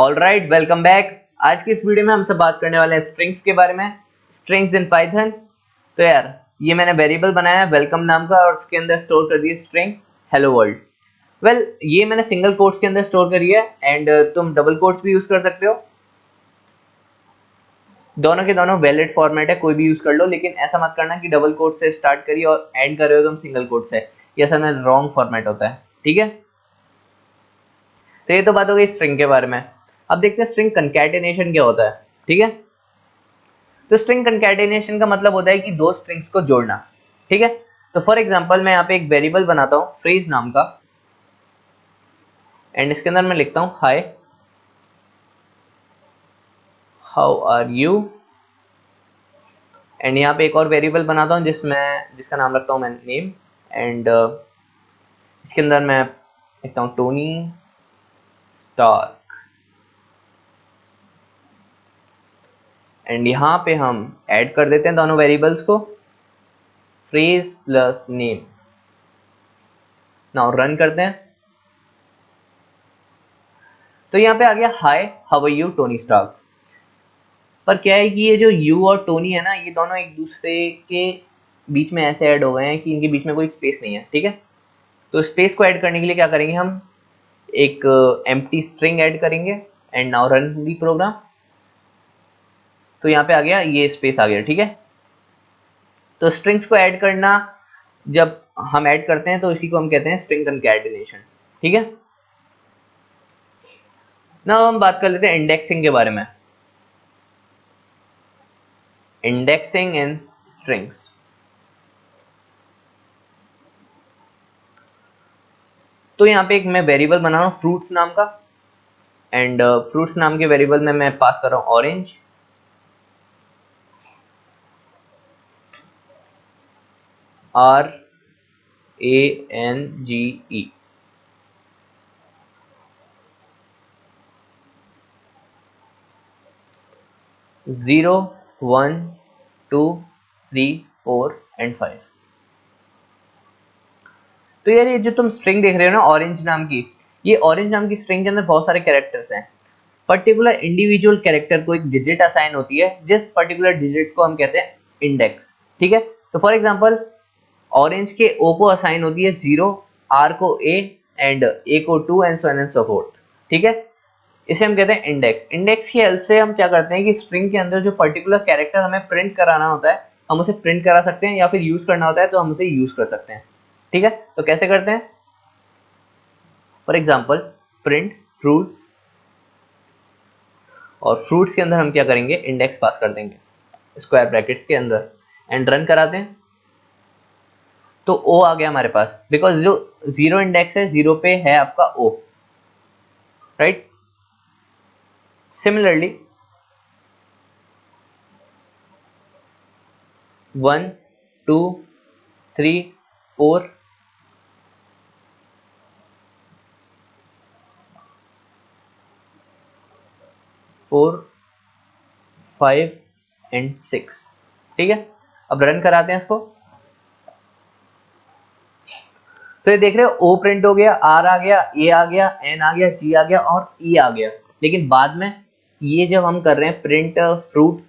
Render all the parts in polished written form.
Alright, welcome back. आज की इस वीडियो में हम सब बात करने वाले हैं स्ट्रिंग्स के बारे में, स्ट्रिंग्स इन पाइथन। तो यार ये मैंने वेरिएबल बनाया है वेलकम नाम का और उसके अंदर स्टोर कर दिया स्ट्रिंग हेलो वर्ल्ड। वेल ये मैंने सिंगल कोट्स के अंदर स्टोर करी है एंड तुम डबल कोट्स भी यूज कर सकते हो। दोनों के दोनों वैलिड फॉर्मेट है, कोई भी यूज कर लो, लेकिन ऐसा मत करना कि डबल कोट से स्टार्ट करिए और एंड कर रहे हो तुम सिंगल कोट से, ये असल में रॉन्ग फॉर्मेट होता है। ठीक है, तो ये तो बात हो गई स्ट्रिंग के बारे में। अब देखते हैं स्ट्रिंग कंकैटिनेशन क्या होता है। ठीक है, तो स्ट्रिंग कंकैटिनेशन का मतलब होता है कि दो स्ट्रिंग्स को जोड़ना। ठीक है, तो फॉर एग्जांपल मैं यहाँ पे एक वेरिएबल बनाता हूँ फ्रेज नाम का एंड इसके अंदर मैं लिखता हूँ hi how are you and यहाँ पे एक और वेरिएबल बनाता हूँ जिसका नाम रखता हूँ मैं नेम एंड इसके अंदर मैं लिखता हूँ टोनी स्टार एंड यहाँ पे हम ऐड कर देते हैं दोनों वेरिएबल्स को, phrase plus name. Now run करते हैं तो यहाँ पे आ गया hi how are you Tony Stark. पर क्या है कि ये जो यू और टोनी है ना, ये दोनों एक दूसरे के बीच में ऐसे ऐड हो गए हैं कि इनके बीच में कोई स्पेस नहीं है। ठीक है, तो स्पेस को ऐड करने के लिए क्या करेंगे, हम एक एम्प्टी स्ट्रिंग ऐड करेंगे and now run the program. तो यहाँ पे आ गया, ये स्पेस आ गया। ठीक है, तो स्ट्रिंग्स को ऐड करना जब हम ऐड करते हैं तो इसी को हम कहते हैं स्ट्रिंग कंकैटिनेशन। ठीक है, ना हम बात कर लेते हैं इंडेक्सिंग के बारे में। इंडेक्सिंग इन स्ट्रिंग्स। तो यहाँ पे एक मैं वेरिएबल बना रहा हूँ फ्रूट्स नाम का एंड फ्रूट्स नाम के वेरिएबल में मैं पास कर रहा हूँ ऑरेंज RANGE। 0 1 2 3 4 एंड 5। तो यार ये जो तुम स्ट्रिंग देख रहे हो ना ऑरेंज नाम की, ये ऑरेंज नाम की स्ट्रिंग के अंदर बहुत सारे कैरेक्टर्स हैं। पर्टिकुलर इंडिविजुअल कैरेक्टर को एक डिजिट असाइन होती है, जिस पर्टिकुलर डिजिट को हम कहते हैं इंडेक्स। ठीक है, तो फॉर एग्जांपल ऑरेंज के ओ को असाइन होती है 0, आर को ए एंड ए को 2 and so on and so fourth. ठीक है, इसे हम कहते हैं इंडेक्स। इंडेक्स की हेल्प से हम क्या करते हैं कि स्ट्रिंग के अंदर जो पर्टिकुलर कैरेक्टर हमें प्रिंट कराना होता है हम उसे प्रिंट करा सकते हैं, या फिर यूज करना होता है तो हम उसे यूज कर सकते हैं। ठीक है, तो कैसे करते हैं, फॉर एग्जाम्पल प्रिंट फ्रूट्स, और फ्रूट्स के अंदर हम क्या करेंगे, इंडेक्स पास कर देंगे स्क्वायर ब्रैकेट्स के अंदर एंड रन कराते हैं तो ओ आ गया हमारे पास, बिकॉज जो 0 इंडेक्स है 0 पे है आपका ओ, राइट। Similarly 1 2 3 4 4 5 and 6। ठीक है, अब रन कराते हैं इसको तो ये देख रहे हो ओ प्रिंट हो गया, आर आ गया, ए आ गया, एन आ गया, जी आ गया और ई आ गया। लेकिन बाद में ये जब हम कर रहे हैं प्रिंट फ्रूट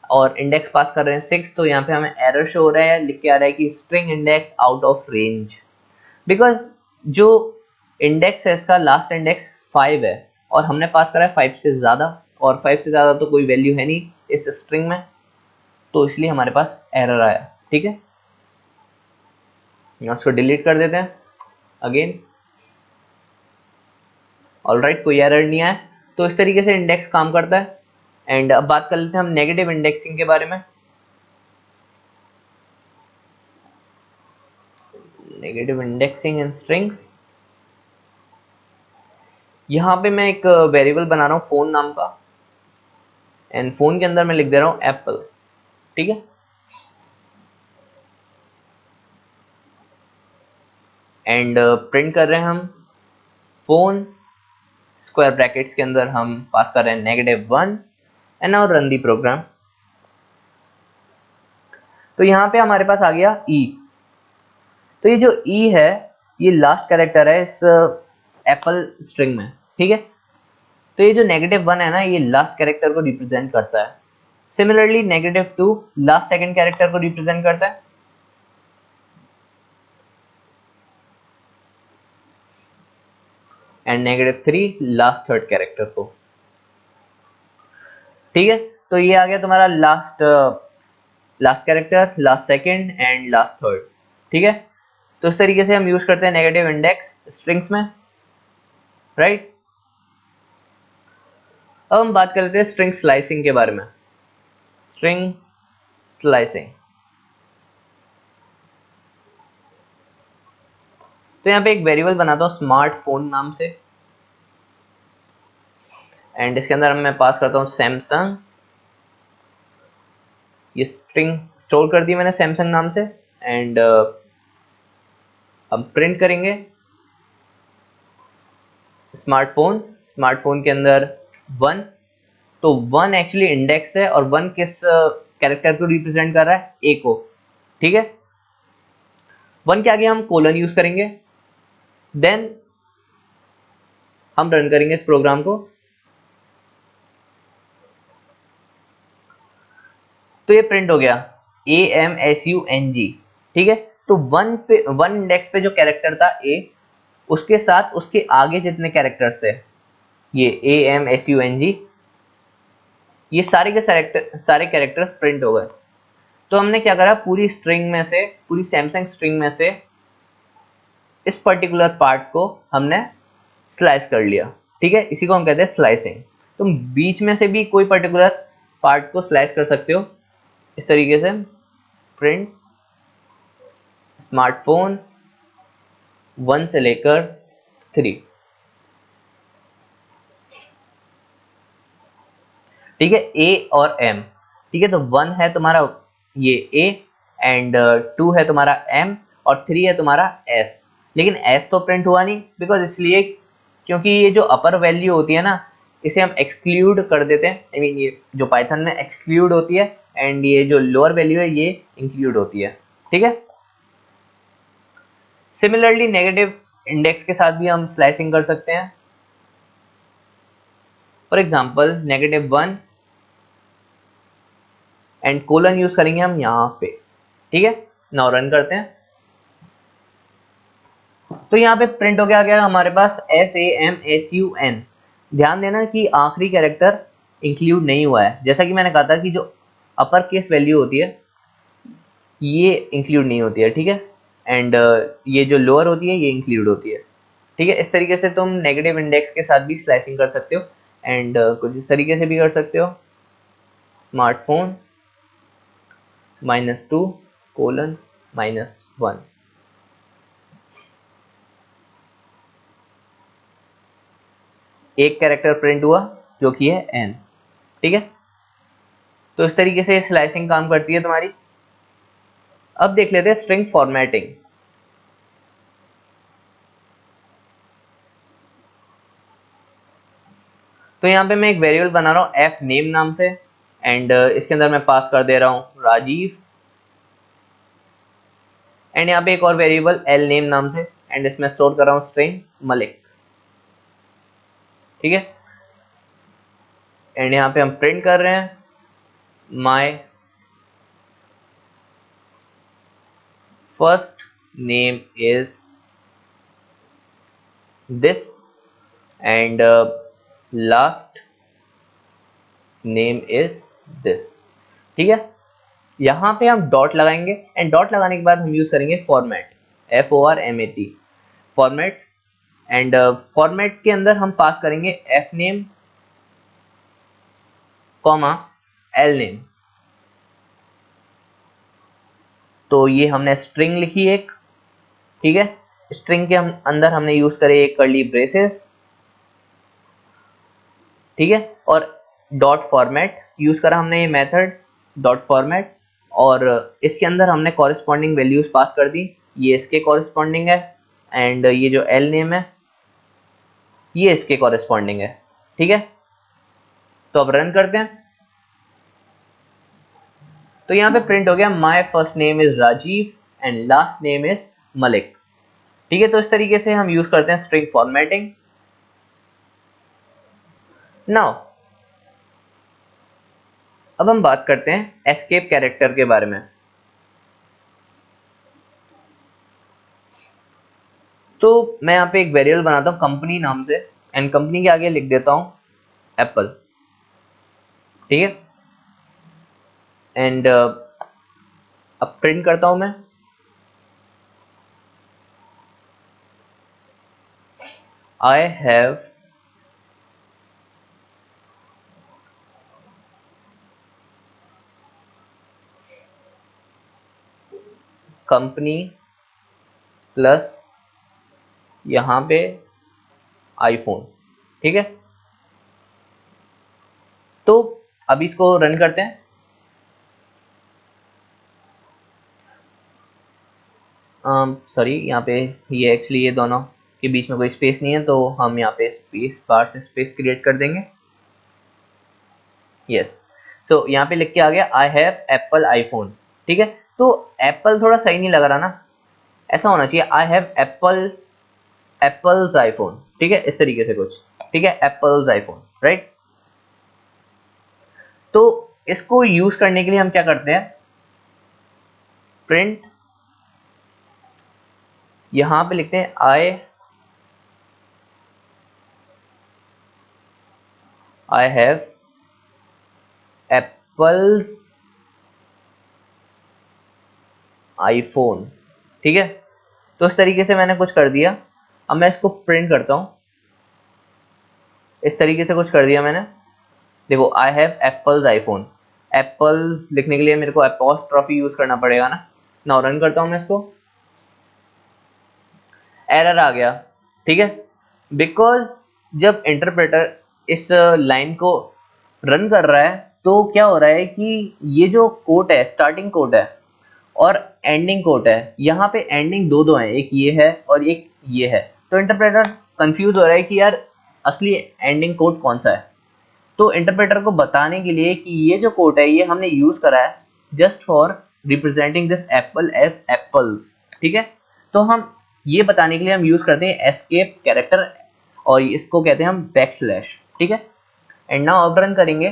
और इंडेक्स पास कर रहे हैं 6, तो यहाँ पे हमें एरर शो हो रहा है, लिख के आ रहा है कि string index out of range. Because जो इंडेक्स है इसका लास्ट इंडेक्स 5 है और हमने पास करा है 5 से ज़्यादा, और 5 से ज़्यादा तो कोई वैल्यू है नहीं इस स्ट्रिंग में, तो इसलिए हमारे पास एरर आया। ठीक है, उसको डिलीट कर देते हैं अगेन। ऑलराइट, कोई एरर नहीं आया। तो इस तरीके से इंडेक्स काम करता है। एंड अब बात कर लेते हैं हम नेगेटिव इंडेक्सिंग के बारे में। नेगेटिव इंडेक्सिंग इन स्ट्रिंग्स, यहाँ पे मैं एक वेरिएबल बना रहा हूँ फोन नाम का एंड फोन के अंदर मैं लिख दे रहा हूँ एप्पल। ठीक है, एंड प्रिंट कर रहे हैं हम फोन, स्क्वायर ब्रैकेट्स के अंदर हम पास कर रहे हैं -1 and now run the program. तो यहाँ पे हमारे पास आ गया ई। तो ये जो ई है ये लास्ट कैरेक्टर है इस एप्पल स्ट्रिंग में। ठीक है, तो ये जो -1 है ना, ये लास्ट कैरेक्टर को रिप्रेजेंट करता है। सिमिलरली -2 लास्ट सेकंड कैरेक्टर को रिप्रेजेंट करता है, एंड -3 लास्ट थर्ड कैरेक्टर को। ठीक है, तो ये आ गया तुम्हारा last character, last second and last third. ठीक है, तो इस तरीके से हम यूज करते हैं नेगेटिव इंडेक्स स्ट्रिंग्स में, राइट। अब हम बात कर लेते हैं स्ट्रिंग स्लाइसिंग के बारे में। स्ट्रिंग स्लाइसिंग, तो यहाँ पे एक वेरिएबल बनाता हूँ स्मार्टफोन नाम से, एंड इसके अंदर मैं पास करता हूँ सैमसंग। ये स्ट्रिंग स्टोर कर दी मैंने सैमसंग नाम से, एंड हम प्रिंट करेंगे स्मार्टफोन। स्मार्टफोन के अंदर 1, तो 1 एक्चुअली इंडेक्स है, और 1 किस कैरेक्टर को रिप्रेजेंट कर रहा है, ए को। ठीक है, 1 के आगे हम कोलन यूज करेंगे, देन हम रन करेंगे इस प्रोग्राम को। तो ये प्रिंट हो गया AMSUNG। ठीक है, तो 1 इंडेक्स पे जो कैरेक्टर था ए, उसके साथ उसके आगे जितने कैरेक्टर्स थे, ये AMSUNG, ये सारे कैरेक्टर्स प्रिंट हो गए। तो हमने क्या करा, पूरी स्ट्रिंग में से, पूरी सैमसंग स्ट्रिंग में से इस पर्टिकुलर पार्ट को हमने स्लाइस कर लिया। ठीक है, इसी को हम कहते हैं स्लाइसिंग। तुम बीच में से भी कोई पर्टिकुलर पार्ट को स्लाइस कर सकते हो इस तरीके से, प्रिंट स्मार्टफोन 1 से लेकर 3। ठीक है, ए और एम। ठीक है, तो 1 है तुम्हारा ये ए, एंड 2 है तुम्हारा एम, और 3 है तुम्हारा एस। लेकिन एस तो प्रिंट हुआ नहीं, बिकॉज इसलिए क्योंकि ये जो अपर वैल्यू होती है ना, इसे हम एक्सक्लूड कर देते हैं। आई मीन ये जो पाइथन में एक्सक्लूड होती है, एंड ये जो लोअर वैल्यू है ये इंक्लूड होती है। ठीक है, सिमिलरली नेगेटिव इंडेक्स के साथ भी हम स्लाइसिंग कर सकते हैं। For example -1 and colon use करेंगे हम यहाँ पे। ठीक है, नाउ रन करते हैं। तो यहाँ पे प्रिंट हो गया हमारे पास SAMSUN। ध्यान देना कि आखिरी कैरेक्टर इंक्लूड नहीं हुआ है। जैसा कि मैंने कहा था कि जो अपर केस वैल्यू होती है ये इंक्लूड नहीं होती है। ठीक है, एंड ये जो लोअर होती है ये इंक्लूड होती है। ठीक है, इस तरीके से तुम नेगेटिव इंडेक्स के साथ भी स्लाइसिंग कर सकते हो, एंड कुछ इस तरीके से भी कर सकते हो, स्मार्टफोन -2 कोलन -1। एक कैरेक्टर प्रिंट हुआ जो कि है n। ठीक है, तो इस तरीके से स्लाइसिंग काम करती है तुम्हारी। अब देख लेते हैं स्ट्रिंग फॉर्मेटिंग। तो यहाँ पे मैं एक वेरिएबल बना रहा हूँ f नेम नाम से, एंड इसके अंदर मैं पास कर दे रहा हूँ राजीव, एंड यहाँ पे एक और वेरिएबल l नेम नाम से, एंड इसमें स्टोर कर रहा हूँ स्ट्रिंग मलिक। ठीक है, एंड यहाँ पे हम प्रिंट कर रहे हैं माई first name is this, and last name is this. ठीक है, यहाँ पे हम डॉट लगाएंगे, एंड डॉट लगाने के बाद हम यूज करेंगे format, FORMAT, format. And format के अंदर हम पास करेंगे f name comma l name. तो ये हमने स्ट्रिंग लिखी एक। ठीक है, स्ट्रिंग के हम अंदर हमने यूज करे एक कर्ली ब्रेसेस। ठीक है, और डॉट फॉर्मेट यूज करा हमने ये मेथड डॉट फॉर्मेट, और इसके अंदर हमने कॉरेस्पॉन्डिंग वैल्यूज पास कर दी। ये इसके कॉरेस्पॉन्डिंग है, एंड ये जो l नेम है ये इसके कॉरेस्पॉन्डिंग है। ठीक है, तो अब रन करते हैं। तो यहाँ पे प्रिंट हो गया my first name is Rajiv and last name is Malik. ठीक है, तो इस तरीके से हम यूज करते हैं स्ट्रिंग फॉर्मेटिंग। नाउ अब हम बात करते हैं एस्केप कैरेक्टर के बारे में। तो मैं यहाँ पे एक वेरिएबल बनाता हूँ कंपनी नाम से, एंड कंपनी के आगे लिख देता हूँ एप्पल, ठीक है। एंड अब प्रिंट करता हूँ मैं, आई हैव कंपनी प्लस यहाँ पे आईफोन, ठीक है। तो अब इसको रन करते हैं। सॉरी, यहाँ पे ये एक्चुअली ये दोनों के बीच में कोई स्पेस नहीं है, तो हम यहाँ पे स्पेस बार से स्पेस क्रिएट कर देंगे। यस, सो यहाँ पे लिख के आ गया आई हैव एप्पल आईफोन, ठीक है। तो एप्पल थोड़ा सही नहीं लग रहा ना, ऐसा होना चाहिए I have Apple apples iPhone, ठीक है, इस तरीके से कुछ, ठीक है, एप्पल्स आईफोन, राइट। तो इसको यूज करने के लिए हम क्या करते हैं, प्रिंट यहां पे लिखते हैं आई हैव एप्पल्स आईफोन, ठीक है। तो इस तरीके से मैंने कुछ कर दिया। अब मैं इसको प्रिंट करता हूं, इस तरीके से कुछ कर दिया मैंने। देखो I have apples iPhone, apples लिखने के लिए मेरे को अपॉस्ट्रॉफी यूज करना पड़ेगा ना। नाउ रन करता हूं मैं इसको, एरर आ गया, ठीक है। बिकॉज जब इंटरप्रेटर इस लाइन को रन कर रहा है तो क्या हो रहा है कि ये जो कोट है, स्टार्टिंग कोट है और एंडिंग कोट है, यहाँ पे एंडिंग दो दो है, एक ये है और एक ये है। तो इंटरप्रेटर कंफ्यूज हो रहा है कि यार असली एंडिंग कोट कौन सा है। तो इंटरप्रेटर को बताने के लिए कि ये जो कोट है ये हमने यूज करा है just for representing this apple as apples, ठीक है। तो हम ये बताने के लिए हम यूज करते हैं एस्केप कैरेक्टर, और इसको कहते हैं हम बैकस्लैश, ठीक है। एंड नाउ अब रन करेंगे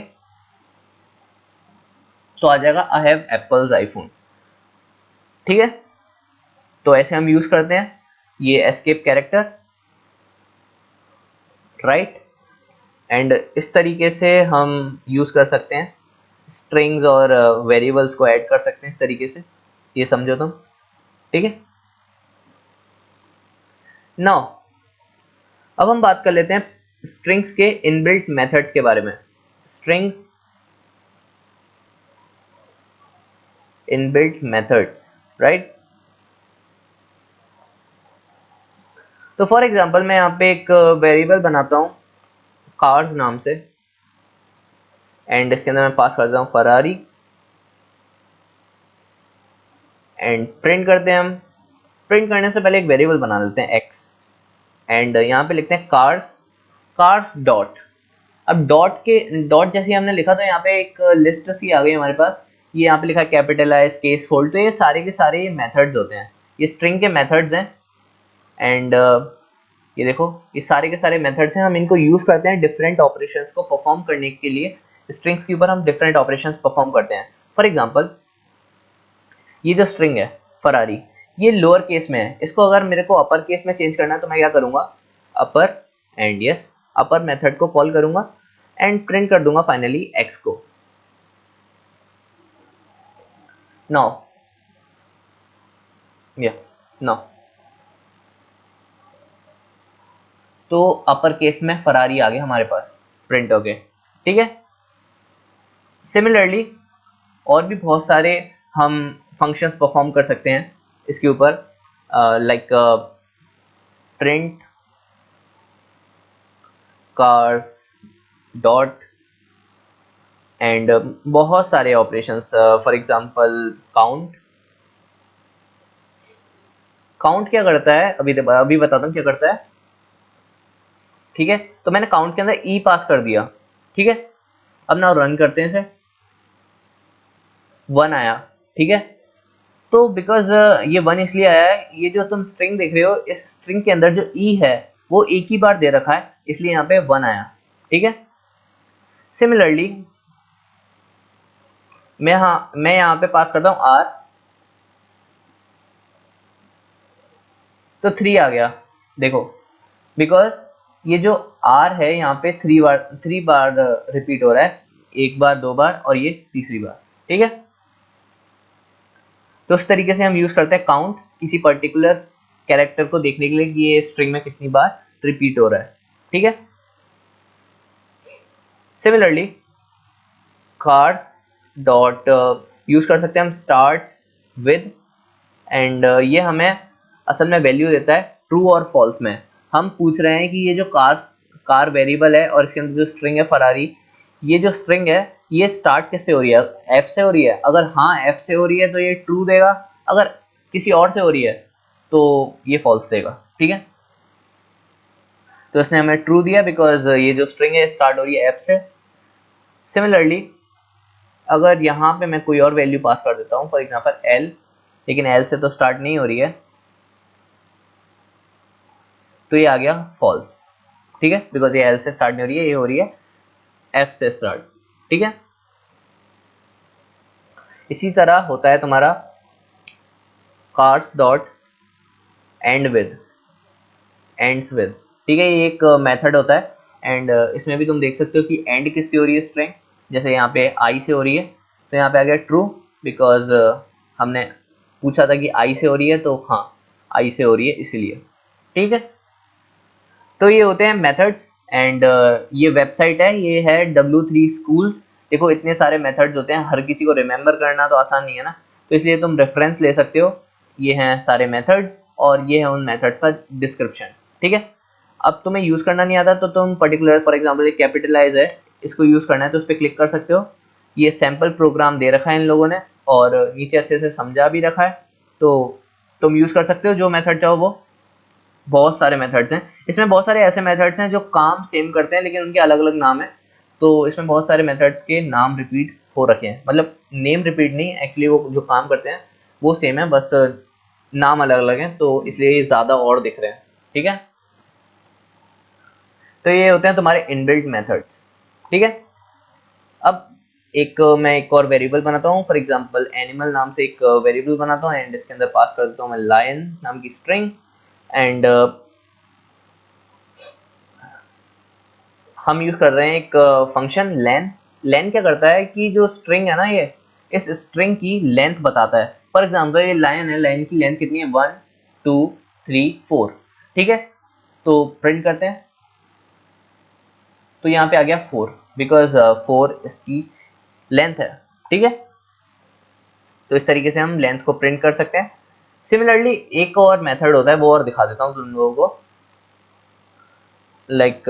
तो आ जाएगा आई हैव एप्पल्स आईफोन, ठीक है। तो ऐसे हम यूज करते हैं ये एस्केप कैरेक्टर, राइट। एंड इस तरीके से हम यूज कर सकते हैं स्ट्रिंग्स और वेरिएबल्स को ऐड कर सकते हैं इस तरीके से, ये समझो तुम, ठीक है। नाउ अब हम बात कर लेते हैं स्ट्रिंग्स के इनबिल्ट मेथड्स के बारे में। Strings inbuilt methods, right. तो फॉर एग्जांपल मैं यहाँ पे एक वेरिएबल बनाता हूँ कार्स नाम से, एंड इसके अंदर मैं पास करता हूँ फरारी, एंड प्रिंट करते हैं हम। प्रिंट करने से पहले एक वेरिएबल बना लेते हैं एक्स, एंड यहाँ पे लिखते हैं कार्स, कार्स डॉट। अब डॉट जैसे हमने लिखा तो यहाँ पे एक लिस्ट सी आ गई हमारे पास। ये यहाँ पे लिखा है कैपिटल आई केस होल्ड, तो ये सारे के सारे मेथड्स होते हैं, ये स्ट्रिंग के मेथड्स हैं। एंड ये देखो ये सारे के सारे मेथड्स हैं, हम इनको यूज करते हैं डिफरेंट ऑपरेशंस को परफॉर्म करने के लिए। स्ट्रिंग्स के ऊपर हम डिफरेंट ऑपरेशंस परफॉर्म करते हैं। फॉर एग्जांपल ये जो स्ट्रिंग है फरारी, ये लोअर केस में है, इसको अगर मेरे को अपर केस में चेंज करना है तो मैं क्या करूंगा, अपर, एंड यस अपर मेथड को कॉल करूंगा एंड प्रिंट कर दूंगा फाइनली एक्स को। नाउ या नाउ तो अपर केस में फरारी आ गया हमारे पास प्रिंट हो गए, ठीक है। सिमिलरली और भी बहुत सारे हम फंक्शंस परफॉर्म कर सकते हैं इसके ऊपर, like print cars dot, and बहुत सारे operations, for example count. Count क्या करता है, अभी बताता हूँ क्या करता है, ठीक है। तो मैंने काउंट के अंदर ई पास कर दिया, ठीक है। अब ना रन करते हैं इसे, 1 आया, ठीक है। तो बिकॉज ये 1 इसलिए आया है, ये जो तुम स्ट्रिंग देख रहे हो इस स्ट्रिंग के अंदर जो ई है वो एक ही बार दे रखा है, इसलिए यहाँ पे 1 आया, ठीक है। सिमिलरली मैं यहाँ पे पास करता हूँ आर, तो 3 आ गया। देखो बिकॉज ये जो आर है यहाँ पे 3 बार रिपीट हो रहा है, 1 बार 2 बार और ये तीसरी बार, ठीक है। तो उस तरीके से हम यूज करते हैं काउंट किसी पर्टिकुलर कैरेक्टर को देखने के लिए कि ये स्ट्रिंग में कितनी बार रिपीट हो रहा है, ठीक है। सिमिलरली कार्ड्स डॉट यूज कर सकते हैं हम स्टार्ट्स विद, एंड ये हमें असल में वैल्यू देता है ट्रू और फॉल्स में। हम पूछ रहे हैं कि ये जो कार वेरिएबल है और इसके अंदर जो स्ट्रिंग है फरारी, ये जो स्ट्रिंग है ये स्टार्ट किससे हो रही है, एफ से हो रही है। अगर हाँ एफ से हो रही है तो ये ट्रू देगा, अगर किसी और से हो रही है तो ये फॉल्स देगा, ठीक है। तो इसने हमें ट्रू दिया बिकॉज ये जो स्ट्रिंग है स्टार्ट हो रही है एफ से। सिमिलरली अगर यहाँ पे मैं कोई और वैल्यू पास कर देता हूँ, फॉर एग्जाम्पल एल, लेकिन एल से तो स्टार्ट नहीं हो रही है, तो ये आ गया फॉल्स, ठीक है, बिकॉज ये एल से स्टार्ट नहीं हो रही है, ये हो रही है एफ से स्टार्ट, ठीक है। इसी तरह होता है तुम्हारा cars dot and with, ends with, ठीक है। ये एक मेथड होता है एंड इसमें भी तुम देख सकते हो कि एंड किससे हो रही है स्ट्रिंग, जैसे यहाँ पे आई से हो रही है, तो यहाँ पे आ गया ट्रू बिकॉज हमने पूछा था कि आई से हो रही है, तो हाँ आई से हो रही है इसीलिए, ठीक है। तो ये होते हैं मेथड्स एंड ये वेबसाइट है, ये है W3 Schools। देखो इतने सारे मेथड्स होते हैं, हर किसी को रिमेंबर करना तो आसान नहीं है ना, तो इसलिए तुम रेफरेंस ले सकते हो। ये हैं सारे मेथड्स और ये है उन मेथड्स का डिस्क्रिप्शन, ठीक है। अब तुम्हें यूज़ करना नहीं आता तो तुम पर्टिकुलर फॉर एग्जांपल ये कैपिटलाइज है, इसको यूज़ करना है तो उस पर क्लिक कर सकते हो। ये सैम्पल प्रोग्राम दे रखा है इन लोगों ने और नीचे अच्छे से समझा भी रखा है, तो तुम यूज़ कर सकते हो जो मेथड चाहो वो। बहुत सारे मेथड्स हैं इसमें, बहुत सारे ऐसे मेथड्स हैं जो काम सेम करते हैं लेकिन उनके अलग अलग नाम है। तो इसमें बहुत सारे मेथड्स के नाम रिपीट हो रखे हैं, मतलब नेम रिपीट नहीं, एक्चुअली वो जो काम करते हैं वो सेम है, बस नाम अलग अलग हैं, तो इसलिए ये ज़्यादा और दिख रहे हैं, ठीक है। तो ये होते हैं तुम्हारे इनबिल्ट मेथड्स, ठीक है। अब मैं एक और वेरिएबल बनाता हूँ, फॉर एग्जांपल एनिमल नाम से एक वेरिएबल बनाता हूँ एंड इसके अंदर पास कर देता हूँ मैं लायन नाम की स्ट्रिंग। एंड हम यूज कर रहे हैं एक फंक्शन लेन। लेन क्या करता है कि जो स्ट्रिंग है ना, ये इस स्ट्रिंग की लेंथ बताता है। फॉर एग्जांपल ये लाइन है, लाइन की लेंथ कितनी है 1 2 3 4, ठीक है। तो प्रिंट करते हैं, तो यहाँ पे आ गया 4 बिकॉज 4 इसकी लेंथ है, ठीक है। तो इस तरीके से हम लेंथ को प्रिंट कर सकते हैं। सिमिलरली एक और मेथड होता है, वो और दिखा देता हूँ तुम लोगों को। लाइक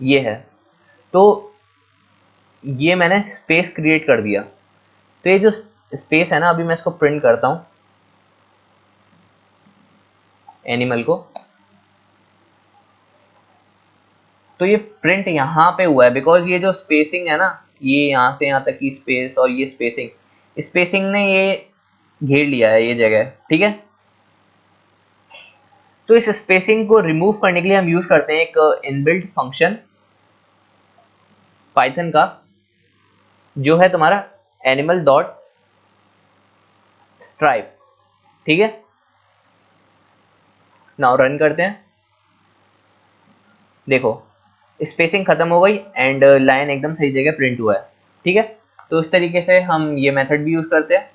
ये है, तो ये मैंने स्पेस क्रिएट कर दिया, तो ये जो स्पेस है ना, अभी मैं इसको प्रिंट करता हूँ एनिमल को, तो ये प्रिंट यहाँ पे हुआ है बिकॉज ये जो स्पेसिंग है ना, ये यहाँ से यहाँ तक की स्पेस और ये स्पेसिंग ने ये घेर लिया है ये जगह, ठीक है। तो इस स्पेसिंग को रिमूव करने के लिए हम यूज करते हैं एक इनबिल्ट फंक्शन पाइथन का, जो है तुम्हारा एनिमल डॉट स्ट्राइप, ठीक है। नाउ रन करते हैं, देखो स्पेसिंग खत्म हो गई एंड लाइन एकदम सही जगह प्रिंट हुआ है, ठीक है। तो इस तरीके से हम ये मेथड भी यूज करते हैं।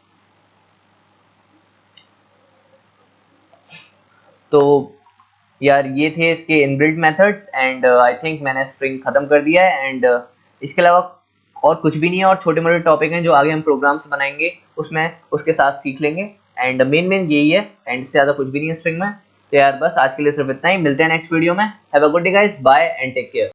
तो यार ये थे इसके inbuilt methods and I think मैंने स्ट्रिंग खत्म कर दिया है एंड इसके अलावा और कुछ भी नहीं है, और छोटे मोटे टॉपिक हैं जो आगे हम प्रोग्राम्स बनाएंगे उसमें उसके साथ सीख लेंगे एंड मेन यही है एंड इससे ज़्यादा कुछ भी नहीं है स्ट्रिंग में। तो यार बस आज के लिए सिर्फ इतना ही, मिलते हैं नेक्स्ट वीडियो में। Have a good day guys, bye and take care.